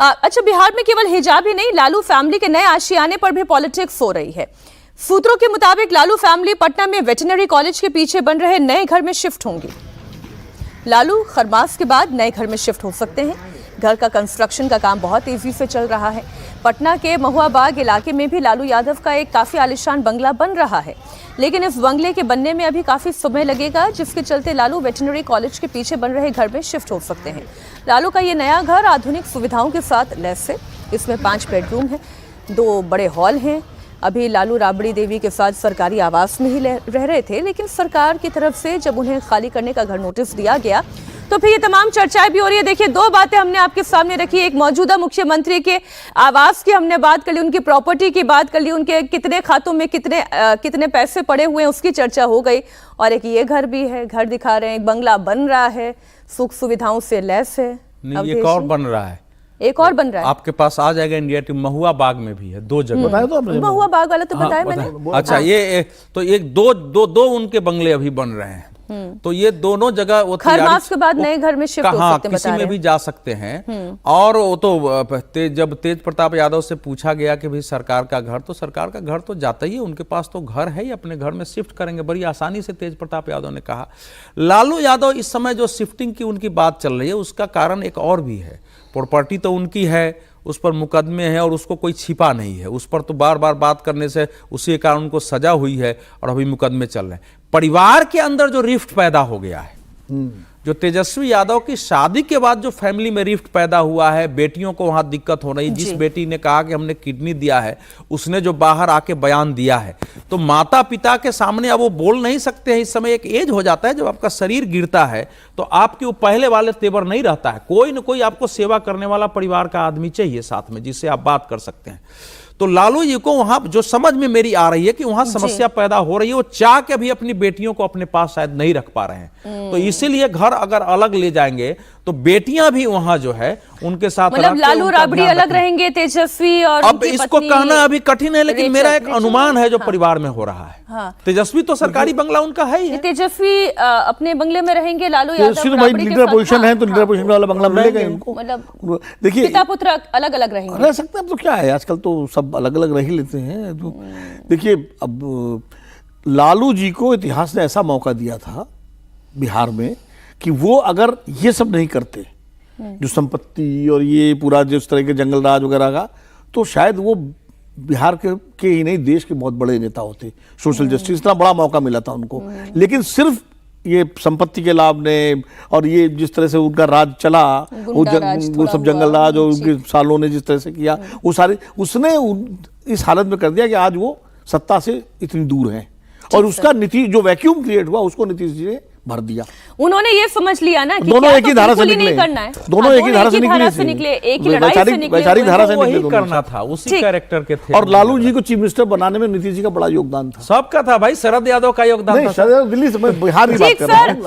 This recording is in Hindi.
अच्छा, बिहार में केवल हिजाब ही नहीं, लालू फैमिली के नए आशियाने पर भी पॉलिटिक्स हो रही है। सूत्रों के मुताबिक लालू फैमिली पटना में वेटरनरी कॉलेज के पीछे बन रहे नए घर में शिफ्ट होंगी। लालू खरमास के बाद नए घर में शिफ्ट हो सकते हैं। घर का कंस्ट्रक्शन का काम बहुत तेजी से चल रहा है। पटना के महुआ बाग इलाके में भी लालू यादव का एक काफी आलीशान बंगला बन रहा है, लेकिन इस बंगले के बनने में अभी काफी समय लगेगा, जिसके चलते लालू वेटरनरी कॉलेज के पीछे बन रहे घर में शिफ्ट हो सकते हैं। लालू का ये नया घर आधुनिक सुविधाओं के साथ लैस है। इसमें 5 बेडरूम हैं, 2 बड़े हॉल हैं। अभी लालू राबड़ी देवी के साथ सरकारी आवास में ही रह रहे थे, लेकिन सरकार की तरफ से जब उन्हें खाली करने का घर नोटिस दिया गया तो फिर ये तमाम चर्चाएं भी हो रही है। देखिए, 2 बातें हमने आपके सामने रखी। एक मौजूदा मुख्यमंत्री के आवास की हमने बात कर ली, उनकी प्रॉपर्टी की बात कर ली, उनके कितने खातों में कितने पैसे पड़े हुए हैं उसकी चर्चा हो गई। और एक ये घर भी है, घर दिखा रहे हैं, एक बंगला बन रहा है, सुख सुविधाओं से लैस है। एक और बन रहा है, एक और बन रहा है, आपके पास आ जाएगा इंडिया टीम। महुआ बाग में भी है, 2 जगह बताया तो आपने। महुआ बाग वाला तो बताया मैंने। अच्छा, ये तो एक दो उनके बंगले अभी बन रहे हैं। तो ये दोनों जगह वो खरमास के बाद नए घर में शिफ्ट हो सकते हैं, किसी में भी जा सकते हैं। और वो तो जब तेज प्रताप यादव से पूछा गया कि भाई सरकार का घर, तो सरकार का घर तो जाता ही है, उनके पास तो घर है ही, अपने घर में शिफ्ट करेंगे बड़ी आसानी से, तेज प्रताप यादव ने कहा। लालू यादव इस समय जो शिफ्टिंग की उनकी बात चल रही है, उसका कारण एक और भी है। प्रॉपर्टी तो उनकी है, उस पर मुकदमे हैं और उसको कोई छिपा नहीं है। उस पर तो बार बार बात करने से उसी के कारण उनको सजा हुई है और अभी मुकदमे चल रहे हैं। परिवार के अंदर जो रिफ्ट पैदा हो गया है, जो तेजस्वी यादव की शादी के बाद जो फैमिली में रिफ्ट पैदा हुआ है, बेटियों को वहां दिक्कत हो रही है। जिस बेटी ने कहा कि हमने किडनी दिया है, उसने जो बाहर आके बयान दिया है, तो माता पिता के सामने अब वो बोल नहीं सकते हैं। इस समय एक एज हो जाता है जब आपका शरीर गिरता है तो आपके वो पहले वाले तेवर नहीं रहता है। कोई ना कोई आपको सेवा करने वाला परिवार का आदमी चाहिए साथ में, जिससे आप बात कर सकते हैं। तो लालू जी को वहां जो समझ में मेरी आ रही है कि वहां समस्या पैदा हो रही है, वो चाह के भी अपनी बेटियों को अपने पास शायद नहीं रख पा रहे हैं। तो इसीलिए घर अगर अलग ले जाएंगे तो बेटियां भी वहां जो है उनके साथ, मतलब लालू राबड़ी अलग रहेंगे, तेजस्वी और अब इसको कहना अभी कठिन है, लेकिन मेरा एक अनुमान है जो परिवार में हो रहा है। तेजस्वी तो सरकारी बंगला उनका है ही। तेजस्वी अपने बंगले में रहेंगे, लालू यादव लीडर पोजीशन है तो लीडर पोजीशन वाला बंगला मिलेगा इनको। मतलब देखिए, पिता पुत्र अलग अलग रहेंगे, रह सकते हैं। अब तो क्या है, आजकल तो सब अलग अलग रह ही लेते हैं। तो देखिए, अब लालू जी को इतिहास ने ऐसा मौका दिया था बिहार में कि वो अगर ये सब नहीं करते, जो संपत्ति और ये पूरा जिस तरह के जंगल राज वगैरह का, तो शायद वो बिहार के ही नहीं देश के बहुत बड़े नेता होते। सोशल जस्टिस, इतना बड़ा मौका मिला था उनको। लेकिन सिर्फ ये संपत्ति के लाभ ने और ये जिस तरह से उनका राज चला, वो सब जंगल राज और उनके सालों ने जिस तरह से किया, वो सारे उसने इस हालत में कर दिया कि आज वो सत्ता से इतनी दूर हैं। और उसका नीतीश जो वैक्यूम क्रिएट हुआ, उसको नीतीश जी ने भर दिया। उन्होंने ये समझ लिया ना कि दोनों एक ही धारा से निकले, नहीं करना है। दोनों एक ही धारा से निकले, एक ही लड़ाई से निकले, वैचारिक धारा से निकले, करना था, उसी कैरेक्टर के थे। और लालू जी को चीफ मिनिस्टर बनाने में नीतीश जी का बड़ा योगदान था। सबका था भाई, शरद यादव का योगदान था। दिल्ली से, मैं बिहार की बात कर रहा हूँ।